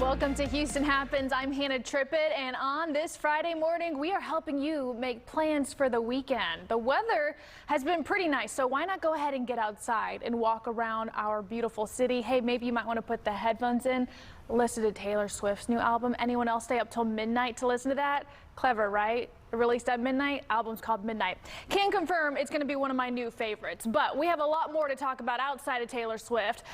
Welcome to Houston Happens. I'm Hannah Trippett, and on this Friday morning, we are helping you make plans for the weekend. The weather has been pretty nice, so why not go ahead and get outside and walk around our beautiful city? Hey, maybe you might want to put the headphones in, listen to Taylor Swift's new album. Anyone else stay up till midnight to listen to that? Clever, right? Released at midnight. Album's called Midnight. Can confirm it's going to be one of my new favorites, but we have a lot more to talk about outside of Taylor Swift.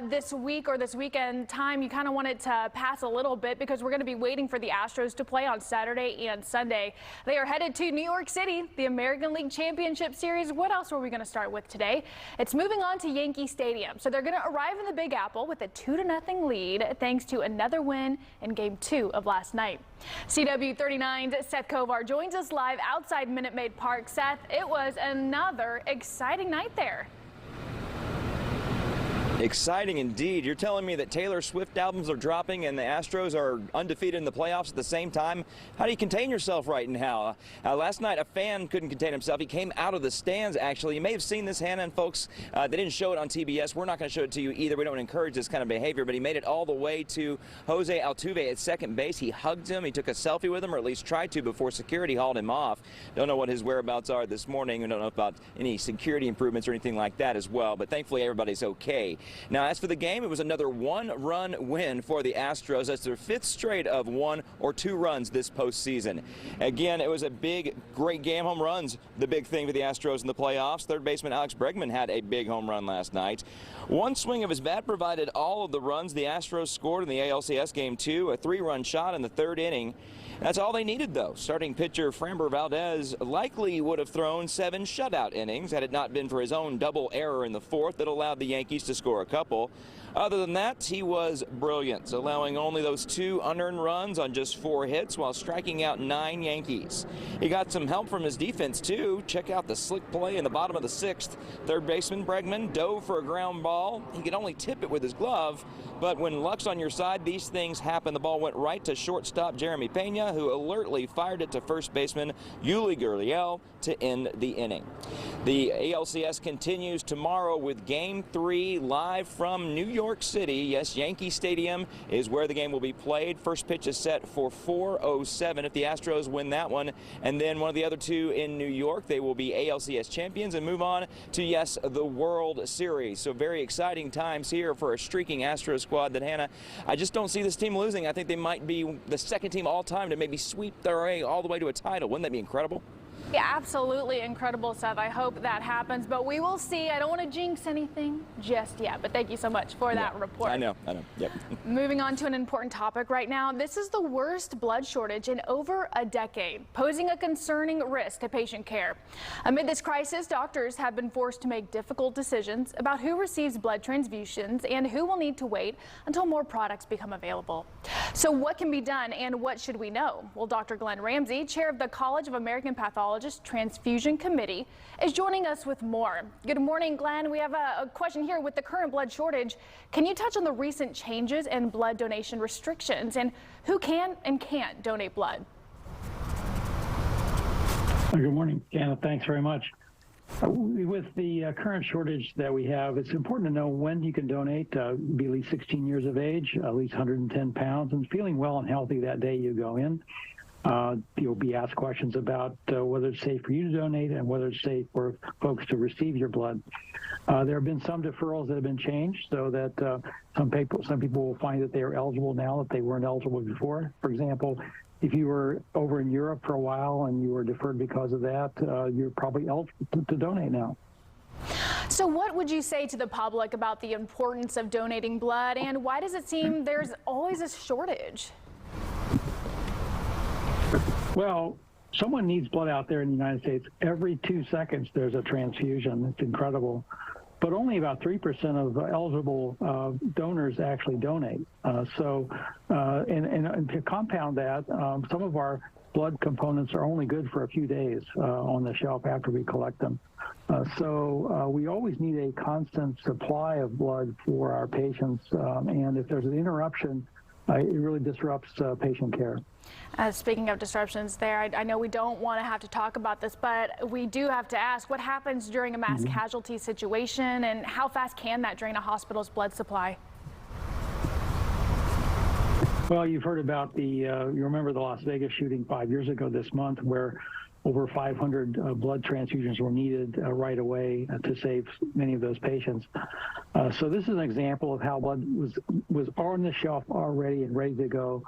This week or this weekend time, you kind of want it to pass a little bit because we're going to be waiting for the Astros to play on Saturday and Sunday. They are headed to New York City, the American League Championship Series. What else are we going to start with today? It's moving on to Yankee Stadium. So they're going to arrive in the Big Apple with a 2-0 lead thanks to another win in Game 2 of last night. CW39's Seth Kovar joins us live outside Minute Maid Park. Seth, it was another exciting night there. Exciting indeed. You're telling me that Taylor Swift albums are dropping and the Astros are undefeated in the playoffs at the same time? How do you contain yourself right now? Last night, a fan couldn't contain himself. He came out of the stands, actually. You may have seen this, Hannah, and folks, they didn't show it on TBS. We're not going to show it to you either. We don't encourage this kind of behavior, but he made it all the way to Jose Altuve at second base. He hugged him. He took a selfie with him, or at least tried to, before security hauled him off. Don't know what his whereabouts are this morning. We don't know about any security improvements or anything like that as well, but thankfully everybody's okay. Now, as for the game, it was another one-run win for the Astros. That's their 5th straight of 1 or 2 runs this postseason. Again, it was a big, great game. Home runs, the big thing for the Astros in the playoffs. Third baseman Alex Bregman had a big home run last night. One swing of his bat provided all of the runs the Astros scored in the ALCS Game 2, a 3-run shot in the 3rd inning. That's all they needed, though. Starting pitcher Framber Valdez likely would have thrown 7 shutout innings had it not been for his own double error in the 4th that allowed the Yankees to score a couple. Other than that, he was brilliant, allowing only those 2 unearned runs on just 4 hits while striking out 9 Yankees. He got some help from his defense, too. Check out the slick play in the bottom of the 6th. Third baseman Bregman dove for a ground ball. He could only tip it with his glove, but when luck's on your side, these things happen. The ball went right to shortstop Jeremy Pena, who alertly fired it to first baseman Yuli Gurriel to end the inning. The ALCS continues tomorrow with Game 3 live from New York City. Yes, Yankee Stadium is where the game will be played. First pitch is set for 4:07 if the Astros win that one. And then one of the other 2 in New York, they will be ALCS champions and move on to, yes, the World Series. So very exciting times here for a streaking Astros squad that, Hannah, I just don't see this team losing. I think they might be the 2nd team all time to maybe sweep their way all the way to a title. Wouldn't that be incredible? Yeah, absolutely incredible, Seth. I hope that happens, but we will see. I don't want to jinx anything just yet, but thank you so much for that report. I know. Yep. Moving on to an important topic right now. This is the worst blood shortage in over a decade, posing a concerning risk to patient care. Amid this crisis, doctors have been forced to make difficult decisions about who receives blood transfusions and who will need to wait until more products become available. So what can be done and what should we know? Well, Dr. Glenn Ramsey, chair of the College of American Pathologists Transfusion Committee, is joining us with more. Good morning, Glenn. We have a question here with the current blood shortage. Can you touch on the recent changes in blood donation restrictions and who can and can't donate blood? Good morning, Anna. Thanks very much. With the current shortage that we have, it's important to know when you can donate. Be at least 16 years of age, at least 110 pounds, and feeling well and healthy that day you go in. You'll be asked questions about whether it's safe for you to donate and whether it's safe for folks to receive your blood. There have been some deferrals that have been changed so that some people will find that they are eligible now that they weren't eligible before. For example, if you were over in Europe for a while and you were deferred because of that, you're probably eligible to donate now. So what would you say to the public about the importance of donating blood, and why does it seem there's always a shortage? Well, someone needs blood out there in the United States. Every 2 seconds there's a transfusion. It's incredible. But only about 3% of eligible donors actually donate. And to compound that, some of our blood components are only good for a few days on the shelf after we collect them. So we always need a constant supply of blood for our patients. And if there's an interruption, it really disrupts patient care. Speaking of disruptions there, I know we don't want to have to talk about this, but we do have to ask what happens during a mass casualty situation and how fast can that drain a hospital's blood supply? Well, you've heard about you remember the Las Vegas shooting 5 years ago this month where over 500 blood transfusions were needed right away to save many of those patients. So this is an example of how blood was on the shelf already and ready to go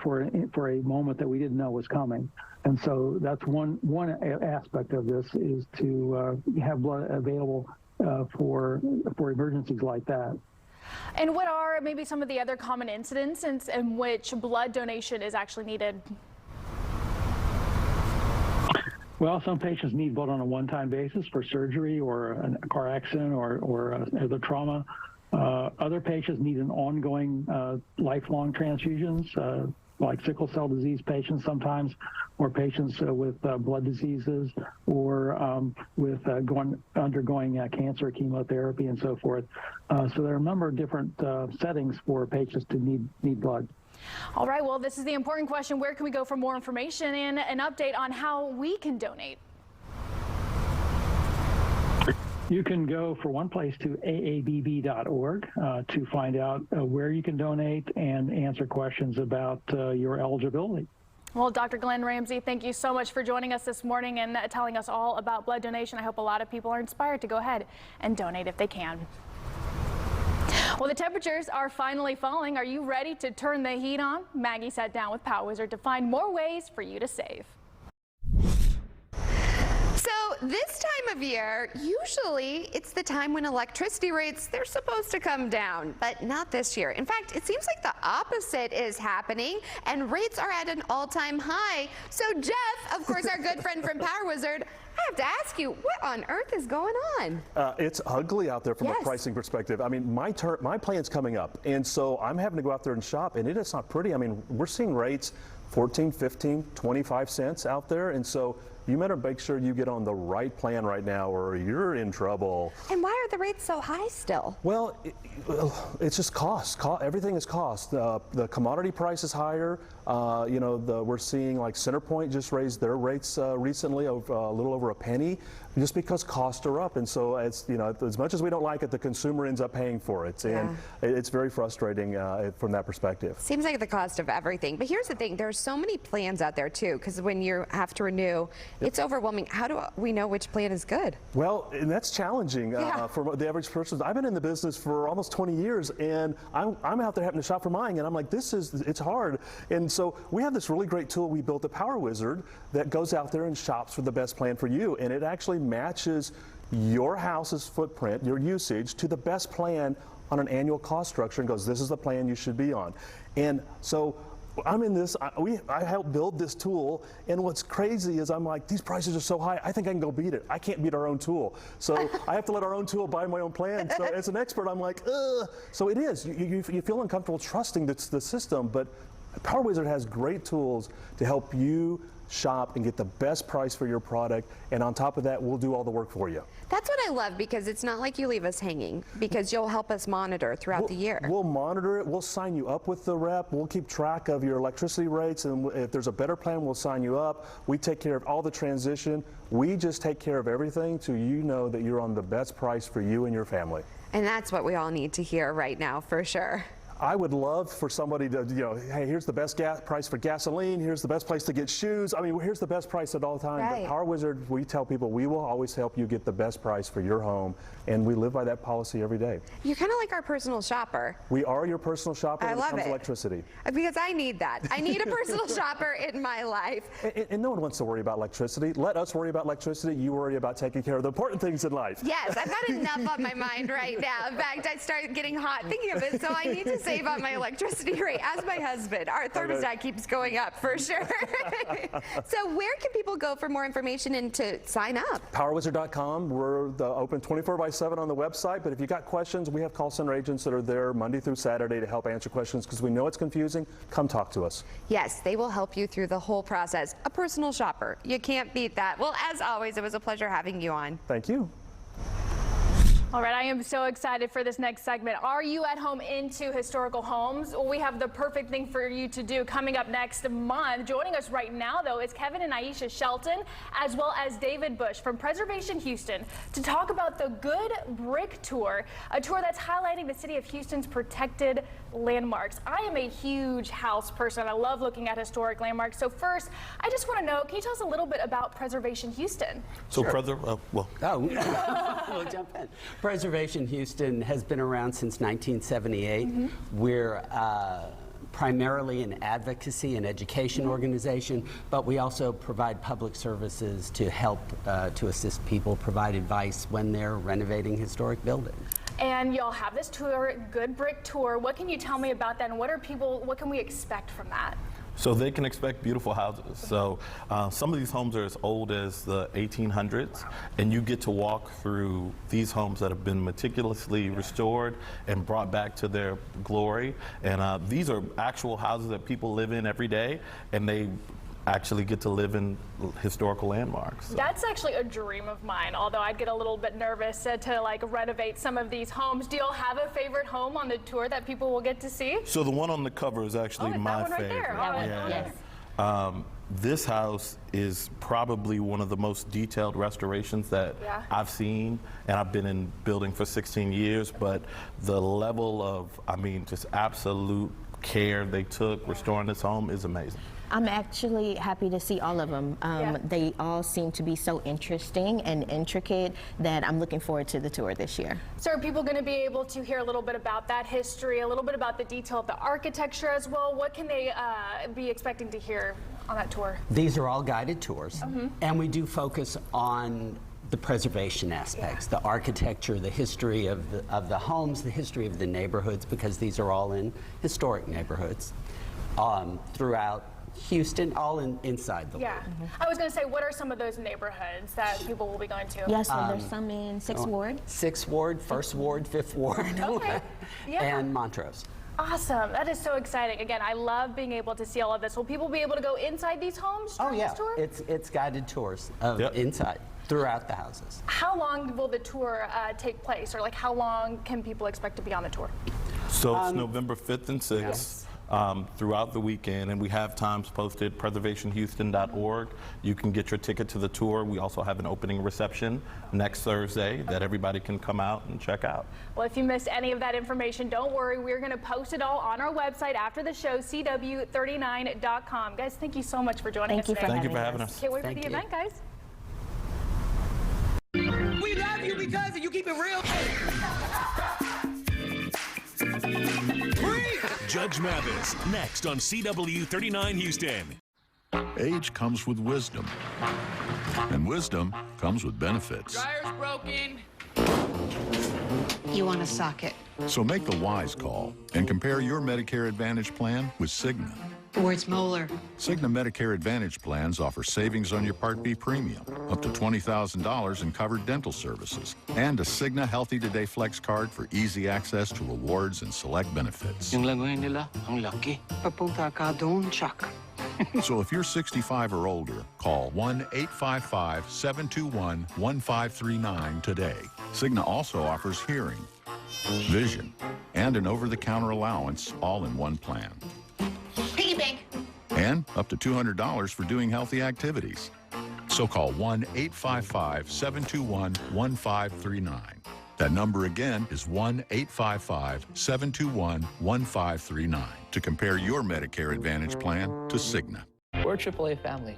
for a moment that we didn't know was coming. And so that's one aspect of this is to have blood available for emergencies like that. And what are maybe some of the other common incidents in which blood donation is actually needed? Well, some patients need blood on a one-time basis for surgery or a car accident or the trauma. Other patients need an ongoing lifelong transfusions, like sickle cell disease patients sometimes, or patients with blood diseases, or with undergoing cancer, chemotherapy, and so forth. So there are a number of different settings for patients to need blood. All right, well, this is the important question. Where can we go for more information and an update on how we can donate? You can go for one place to aabb.org to find out where you can donate and answer questions about your eligibility. Well, Dr. Glenn Ramsey, thank you so much for joining us this morning and telling us all about blood donation. I hope a lot of people are inspired to go ahead and donate if they can. Well, the temperatures are finally falling. Are you ready to turn the heat on? Maggie sat down with Power Wizard to find more ways for you to save. So this time of year, usually it's the time when electricity rates, they're supposed to come down, but not this year. In fact, it seems like the opposite is happening and rates are at an all-time high. So Jeff, of course, our good friend from Power Wizard, I have to ask you, what on earth is going on? It's ugly out there from Yes. a pricing perspective. I mean, my plan's coming up, and so I'm having to go out there and shop, and it is not pretty. I mean, we're seeing rates 14, 15, 25 cents out there, and so you better make sure you get on the right plan right now or you're in trouble. And why are the rates so high still? Well, it's just cost. Everything is cost. The commodity price is higher. You know, we're seeing like CenterPoint just raised their rates recently of a little over a penny, just because costs are up. And so it's, you know, as much as we don't like it, the consumer ends up paying for it. And it's very frustrating from that perspective. Seems like the cost of everything. But here's the thing, there's so many plans out there too, because when you have to renew, it's overwhelming. How do we know which plan is good? Well, and that's challenging for the average person. I've been in the business for almost 20 years, and I'm out there having to shop for mine, and I'm like, it's hard. And so we have this really great tool we built at Power Wizard that goes out there and shops for the best plan for you, and it actually matches your house's footprint, your usage, to the best plan on an annual cost structure and goes, this is the plan you should be on. And so I'm in this, I helped build this tool, and what's crazy is I'm like, these prices are so high, I think I can go beat it. I can't beat our own tool. So I have to let our own tool buy my own plan. So as an expert, I'm like, ugh. So it is, you feel uncomfortable trusting the system, but Power Wizard has great tools to help you shop and get the best price for your product, and on top of that, we'll do all the work for you. That's what I love, because it's not like you leave us hanging, because you'll help us monitor throughout the year. We'll monitor it, we'll sign you up with the rep, we'll keep track of your electricity rates, and if there's a better plan, we'll sign you up. We take care of all the transition. We just take care of everything so you know that you're on the best price for you and your family. And that's what we all need to hear right now, for sure. I would love for somebody to, you know, hey, here's the best price for gasoline, here's the best place to get shoes. I mean, here's the best price at all times. Right. But Power Wizard, we tell people we will always help you get the best price for your home, and we live by that policy every day. You're kind of like our personal shopper. We are your personal shopper when it comes to electricity. Because I need that. I need a personal shopper in my life. And no one wants to worry about electricity. Let us worry about electricity. You worry about taking care of the important things in life. Yes, I've got enough on my mind right now. In fact, I start getting hot thinking of it, so I need to save on my electricity rate. As my husband, our thermostat keeps going up for sure. So where can people go for more information and to sign up? PowerWizard.com. We're open 24/7 on the website, but if you got questions, we have call center agents that are there Monday through Saturday to help answer questions, because we know it's confusing. Come talk to us. Yes, they will help you through the whole process. A personal shopper. You can't beat that. Well, as always, it was a pleasure having you on. Thank you. All right, I am so excited for this next segment. Are you at home into historical homes? Well, we have the perfect thing for you to do coming up next month. Joining us right now, though, is Kevin and Aisha Shelton, as well as David Bush from Preservation Houston, to talk about the Good Brick Tour, a tour that's highlighting the city of Houston's protected landmarks. I am a huge house person. I love looking at historic landmarks. So first, I just want to know, can you tell us a little bit about Preservation Houston? So, We'll jump in. Preservation Houston has been around since 1978. We're primarily an advocacy and education organization, but we also provide public services to help to assist people, provide advice when they're renovating historic buildings. And y'all have this tour, Good Brick Tour. What can you tell me about that, and what can we expect from that? So they can expect beautiful houses. So some of these homes are as old as the 1800s, and you get to walk through these homes that have been meticulously restored and brought back to their glory. And these are actual houses that people live in every day, and they actually get to live in historical landmarks. So. That's actually a dream of mine, although I'd get a little bit nervous to like renovate some of these homes. Do y'all have a favorite home on the tour that people will get to see? So the one on the cover is actually my that one favorite. Right there. Yeah. This house is probably one of the most detailed restorations that I've seen, and I've been in building for 16 years, but the level of, just absolute care they took restoring this home is amazing. I'm actually happy to see all of them. They all seem to be so interesting and intricate that I'm looking forward to the tour this year. So are people going to be able to hear a little bit about that history, a little bit about the detail of the architecture as well? What can they be expecting to hear on that tour? These are all guided tours, and we do focus on the preservation aspects, the architecture, the history of the homes, the history of the neighborhoods, because these are all in historic neighborhoods throughout Houston, all inside the Yeah. I was going to say, what are some of those neighborhoods that people will be going to? Yes, so there's some in 6th Ward. 6th Ward, 1st Ward, 5th Ward, Okay. and Montrose. Awesome. That is so exciting. Again, I love being able to see all of this. Will people be able to go inside these homes during this tour? It's guided tours of inside throughout the houses. How long will the tour take place, or like how long can people expect to be on the tour? So it's November 5th and 6th. Throughout the weekend, and we have times posted, preservationhouston.org. You can get your ticket to the tour. We also have an opening reception next Thursday that everybody can come out and check out. Well, if you missed any of that information, don't worry. We're going to post it all on our website after the show, cw39.com. Guys, thank you so much for joining us today. Thank you for having us. Can't wait for the event, guys. We love you because you keep it real. Judge Mathis, next on CW39 Houston. Age comes with wisdom, and wisdom comes with benefits. Dryer's broken. You want a socket. So make the wise call and compare your Medicare Advantage plan with Cigna. The word's molar. Cigna Medicare Advantage plans offer savings on your Part B premium, up to $20,000 in covered dental services, and a Cigna Healthy Today Flex card for easy access to rewards and select benefits. Yung langoy nila, ang laki. Papunta ka doon, Chuck. So if you're 65 or older, call 1-855-721-1539 today. Cigna also offers hearing, vision, and an over-the-counter allowance all in one plan. Piggy bank. And up to $200 for doing healthy activities. So call 1-855-721-1539. That number again is 1-855-721-1539 to compare your Medicare Advantage plan to Cigna. We're a AAA family.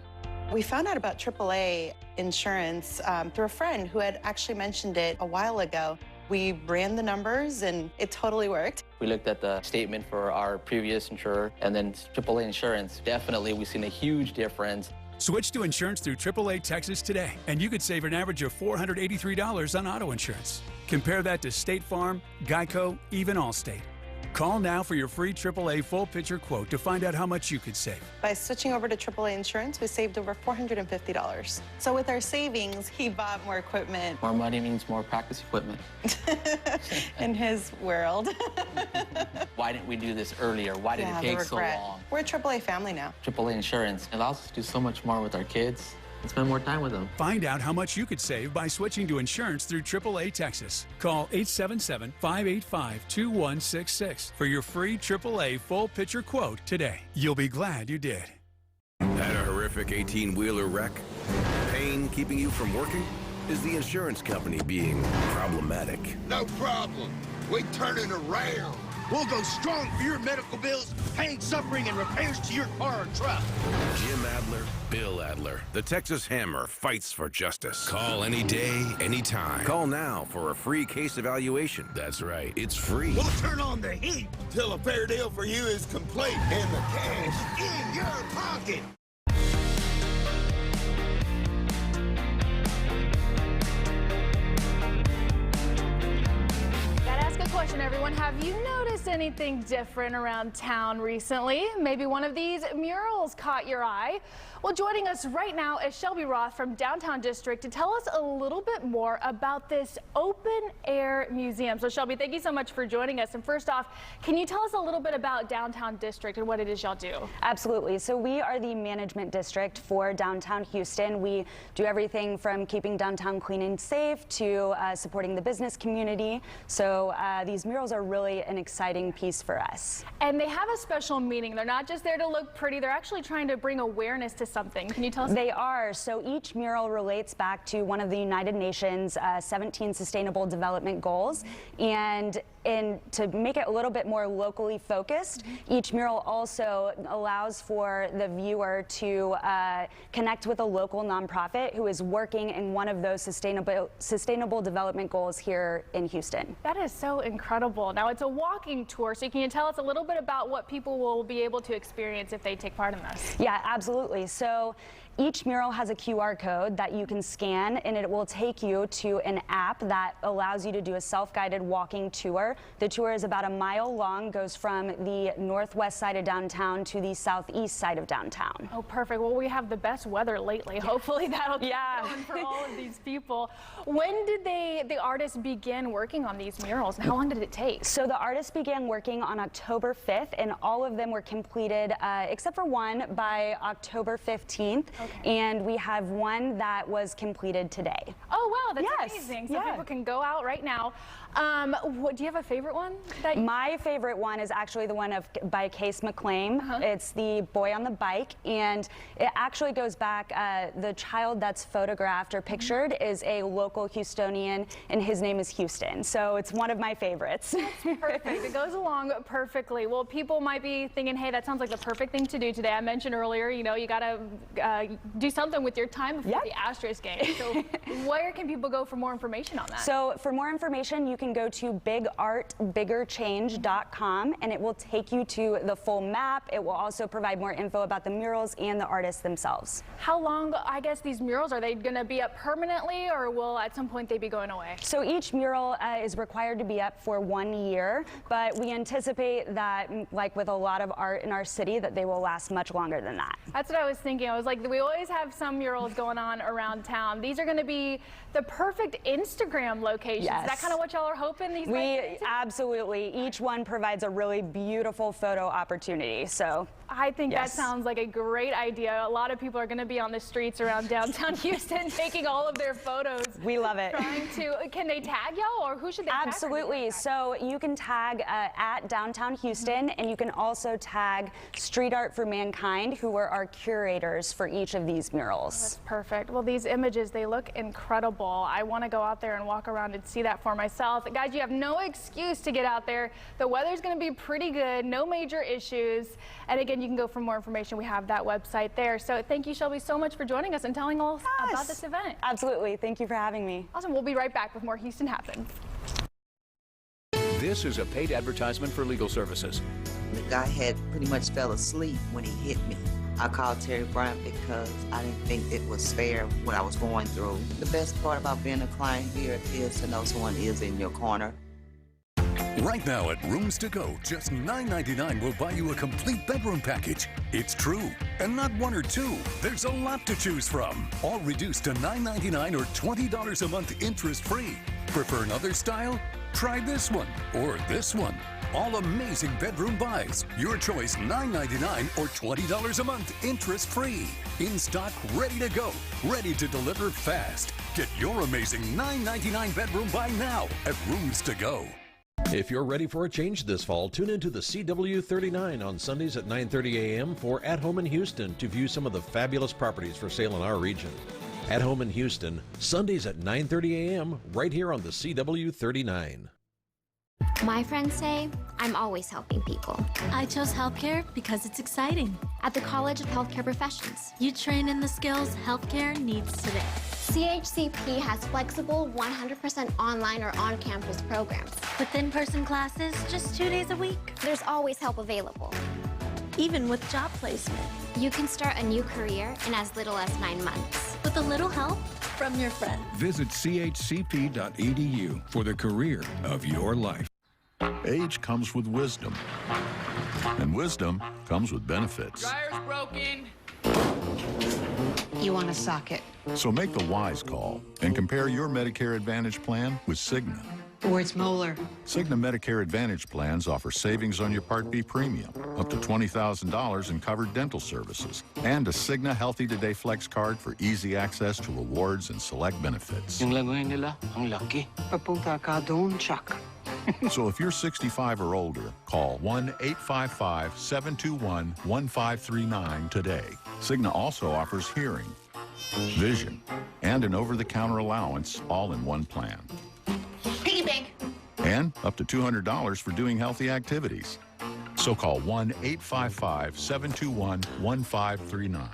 We found out about AAA insurance through a friend who had actually mentioned it a while ago. We ran the numbers and it totally worked. We looked at the statement for our previous insurer and then AAA insurance. Definitely, we've seen a huge difference. Switch to insurance through AAA Texas today, and you could save an average of $483 on auto insurance. Compare that to State Farm, Geico, even Allstate. Call now for your free AAA full picture quote to find out how much you could save. By switching over to AAA insurance, we saved over $450. So with our savings, he bought more equipment. More money means more practice equipment. In his world. Why didn't we do this earlier? Why did it take so long? We're a AAA family now. AAA insurance allows us to do so much more with our kids and spend more time with them. Find out how much you could save by switching to insurance through AAA Texas. Call 877-585-2166 for your free AAA full picture quote today. You'll be glad you did. Had a horrific 18-wheeler wreck? Pain keeping you from working? Is the insurance company being problematic? No problem. We turn it around. We'll go strong for your medical bills, pain, suffering, and repairs to your car or truck. Jim Adler, Bill Adler. The Texas Hammer fights for justice. Call any day, anytime. Call now for a free case evaluation. That's right, it's free. We'll turn on the heat till a fair deal for you is complete and the cash in your pocket. Question, everyone. Have you noticed anything different around town recently? Maybe one of these murals caught your eye. Well, joining us right now is Shelby Roth from Downtown District to tell us a little bit more about this open air museum. So Shelby, thank you so much for joining us. And first off, can you tell us a little bit about Downtown District and what it is y'all do? Absolutely. So we are the management district for downtown Houston. We do everything from keeping downtown clean and safe to supporting the business community. So these murals are really an exciting piece for us. And they have a special meaning. They're not just there to look pretty. They're actually trying to bring awareness to something. Can you tell us? They are. So each mural relates back to one of the United Nations 17 Sustainable Development Goals. And to make it a little bit more locally focused, each mural also allows for the viewer to connect with a local nonprofit who is working in one of those sustainable development goals here in Houston. That is so incredible. Now, it's a walking tour, so can you tell us a little bit about what people will be able to experience if they take part in this? Yeah, absolutely. So each mural has a QR code that you can scan, and it will take you to an app that allows you to do a self-guided walking tour. The tour is about a mile long, goes from the northwest side of downtown to the southeast side of downtown. Oh, perfect. Well, we have the best weather lately. Hopefully that'll keep going for all of these people. When did the artists begin working on these murals, and how long did it take? So the artists began working on October 5th, and all of them were completed, except for one, by October 15th. Okay. And we have one that was completed today. Oh, wow, that's amazing. So people can go out right now. Do you have a favorite one? My favorite one is actually the one by Case McClaim. It's the boy on the bike, and it actually goes back, the child that's photographed or pictured is a local Houstonian, and his name is Houston. So it's one of my favorites. That's perfect. It goes along perfectly. Well, people might be thinking, hey, that sounds like the perfect thing to do today. I mentioned earlier, you know, you got to do something with your time before the Astros game. So where can people go for more information on that? So for more information, you can go to bigartbiggerchange.com, and it will take you to the full map. It will also provide more info about the murals and the artists themselves. How long, I guess, these murals, are they going to be up permanently, or will at some point they be going away? So each mural is required to be up for 1 year, but we anticipate that, like with a lot of art in our city, that they will last much longer than that. That's what I was thinking. I was like, we always have some murals going on around town. These are going to be the perfect Instagram locations. Yes. Is that kind of what y'all are hoping these days? Absolutely. Each one provides a really beautiful photo opportunity. So I think that sounds like a great idea. A lot of people are going to be on the streets around downtown Houston taking all of their photos. We love it. Can they tag y'all, or who should they tag? Absolutely. So you can tag at Downtown Houston, and you can also tag Street Art for Mankind, who are our curators for each of these murals. That's perfect. Well, these images, they look incredible. I want to go out there and walk around and see that for myself. Guys, you have no excuse to get out there. The weather's going to be pretty good, no major issues. And again, you can go for more information. We have that website there. So thank you, Shelby, so much for joining us and telling us about this event. Absolutely. Thank you for having me. Awesome. We'll be right back with more Houston Happens. This is a paid advertisement for legal services. The guy had pretty much fell asleep when he hit me. I called Terry Bryant because I didn't think it was fair what I was going through. The best part about being a client here is to know someone is in your corner. Right now at Rooms To Go, just $9.99 will buy you a complete bedroom package. It's true. And not one or two. There's a lot to choose from. All reduced to $9.99 or $20 a month interest-free. Prefer another style? Try this one or this one. all amazing bedroom buys. Your choice $9.99 or $20 a month, interest-free. In stock, ready to go, ready to deliver fast. Get your amazing $9.99 bedroom buy now at Rooms to Go. If you're ready for a change this fall, tune into the CW39 on Sundays at 9:30 a.m. for At Home in Houston to view some of the fabulous properties for sale in our region. At Home in Houston, Sundays at 9:30 a.m. right here on the CW39. My friends say I'm always helping people. I chose healthcare because it's exciting. At the College of Healthcare Professions, You train in the skills healthcare needs today. CHCP has flexible 100% online or on-campus programs. With in-person classes just 2 days a week. There's always help available. Even with job placement. You can start a new career in as little as 9 months. With a little help from your friends. Visit chcp.edu for the career of your life. Age comes with wisdom, and wisdom comes with benefits. Dryer's broken. You want a socket. So make the wise call and compare your Medicare Advantage plan with Cigna. Or it's molar. Cigna Medicare Advantage plans offer savings on your Part B premium, up to $20,000 in covered dental services, and a Cigna Healthy Today Flex card for easy access to rewards and select benefits. Yung language nila, ang laki. Papunta ka doon, Chuck. So if you're 65 or older, call 1-855-721-1539 today. Cigna also offers hearing, vision, and an over-the-counter allowance all in one plan. Piggy bank. And up to $200 for doing healthy activities. So call 1-855-721-1539.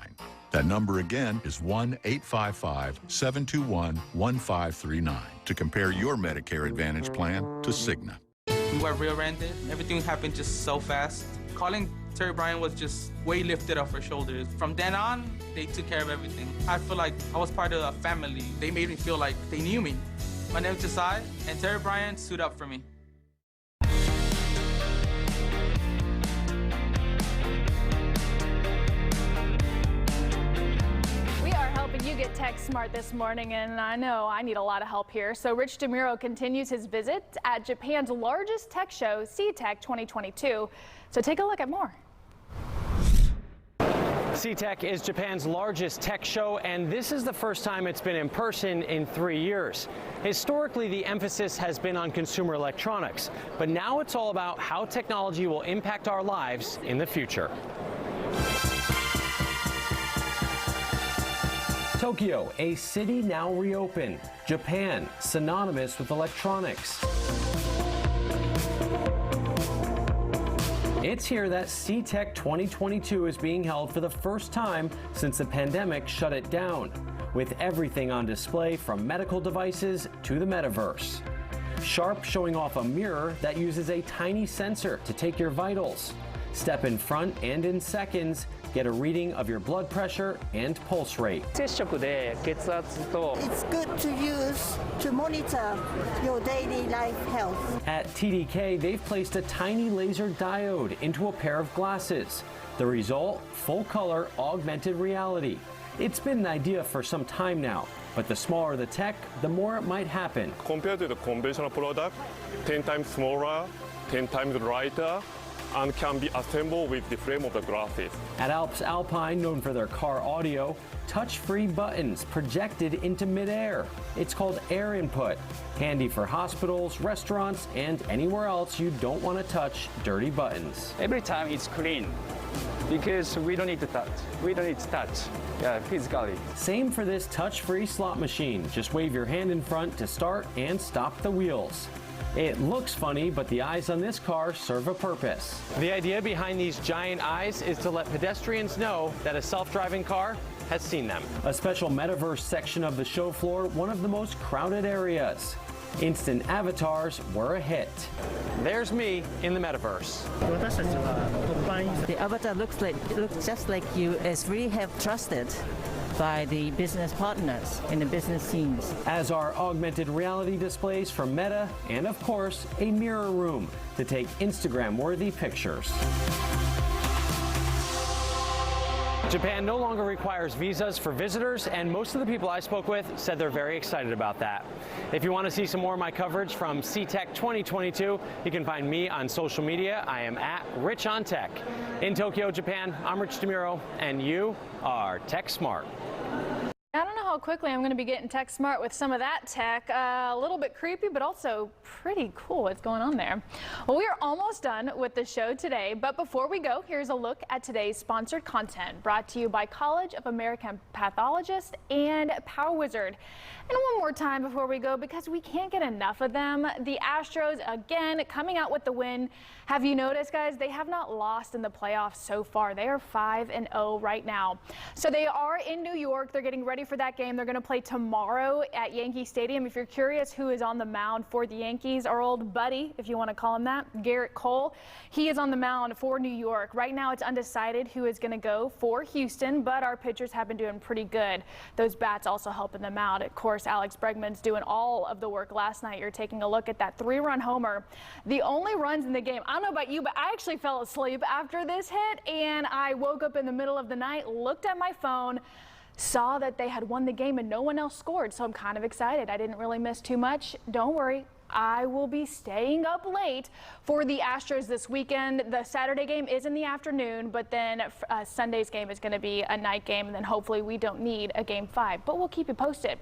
That number again is 1-855-721-1539 to compare your Medicare Advantage plan to Cigna. We were rear-ended. Everything happened just so fast. Calling Terry Bryan was just way lifted off our shoulders. From then on, they took care of everything. I feel like I was part of a family. They made me feel like they knew me. My name is Josiah, and Terry Bryan stood up for me. You get tech smart this morning, and I know I need a lot of help here. So Rich DeMuro continues his visit at Japan's largest tech show, CTech 2022. So take a look at more. CTech is Japan's largest tech show, and this is the first time it's been in person in 3 years. Historically, the emphasis has been on consumer electronics, but now it's all about how technology will impact our lives in the future. Tokyo, a city now reopened. Japan, synonymous with electronics. It's here that CTech 2022 is being held for the first time since the pandemic shut it down, with everything on display from medical devices to the metaverse. Sharp showing off a mirror that uses a tiny sensor to take your vitals. Step in front and in seconds, get a reading of your blood pressure and pulse rate. It's good to use to monitor your daily life health. At TDK, they've placed a tiny laser diode into a pair of glasses. The result, full-color augmented reality. It's been an idea for some time now, but the smaller the tech, the more it might happen. Compared to the conventional product, 10 times smaller, 10 times lighter, and can be assembled with the frame of the glasses. At Alps Alpine, known for their car audio, touch-free buttons projected into midair. It's called Air Input, handy for hospitals, restaurants, and anywhere else you don't want to touch dirty buttons. Every time it's clean because we don't need to touch. We don't need to touch physically. Same for this touch-free slot machine. Just wave your hand in front to start and stop the wheels. It looks funny, but the eyes on this car serve a purpose. The idea behind these giant eyes is to let pedestrians know that a self-driving car has seen them. A special metaverse section of the show floor, one of the most crowded areas. Instant avatars were a hit. There's me in the metaverse. The avatar looks just like you, as we have trusted by the business partners in the business scenes. As are augmented reality displays from Meta, and of course, a mirror room to take Instagram-worthy pictures. Japan no longer requires visas for visitors, and most of the people I spoke with said they're very excited about that. If you want to see some more of my coverage from CTech 2022, you can find me on social media. I am at Rich on Tech. In Tokyo, Japan, I'm Rich DeMuro, and you are Tech Smart. I don't know how quickly I'm going to be getting tech smart with some of that tech. A little bit creepy, but also pretty cool what's going on there. Well, we are almost done with the show today, but before we go, here's a look at today's sponsored content brought to you by College of American Pathologists and Power Wizard. And one more time before we go, because we can't get enough of them, the Astros again coming out with the win. Have you noticed, guys, they have not lost in the playoffs so far. They are 5-0 right now. So they are in New York. They're getting ready for that game. They're going to play tomorrow at Yankee Stadium. If you're curious who is on the mound for the Yankees, our old buddy, if you want to call him that, Garrett Cole, he is on the mound for New York. Right now it's undecided who is going to go for Houston, but our pitchers have been doing pretty good. Those bats also helping them out. Of course, Alex Bregman's doing all of the work last night. You're taking a look at that 3-run homer. The only runs in the game, I don't know about you, but I actually fell asleep after this hit, and I woke up in the middle of the night, looked at my phone, saw that they had won the game and no one else scored, so I'm kind of excited. I didn't really miss too much. Don't worry, I will be staying up late for the Astros this weekend. The Saturday game is in the afternoon, but then Sunday's game is going to be a night game, and then hopefully we don't need a Game 5, but we'll keep you posted.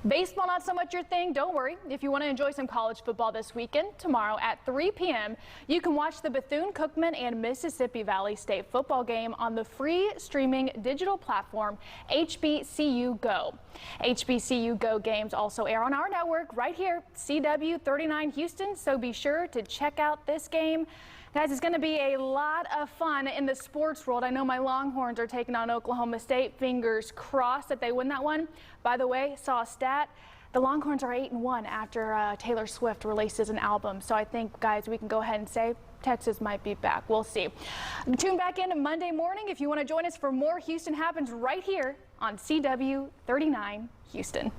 Baseball, not so much your thing. Don't worry. If you want to enjoy some college football this weekend, tomorrow at 3 p.m., you can watch the Bethune-Cookman and Mississippi Valley State football game on the free streaming digital platform HBCU Go. HBCU Go games also air on our network right here, CW 39 Houston, so be sure to check out this game. Guys, it's going to be a lot of fun in the sports world. I know my Longhorns are taking on Oklahoma State. Fingers crossed that they win that one. By the way, saw a stat. The Longhorns are 8-1 after Taylor Swift releases an album. So I think, guys, we can go ahead and say Texas might be back. We'll see. Tune back in Monday morning if you want to join us for more Houston Happens right here on CW 39 Houston.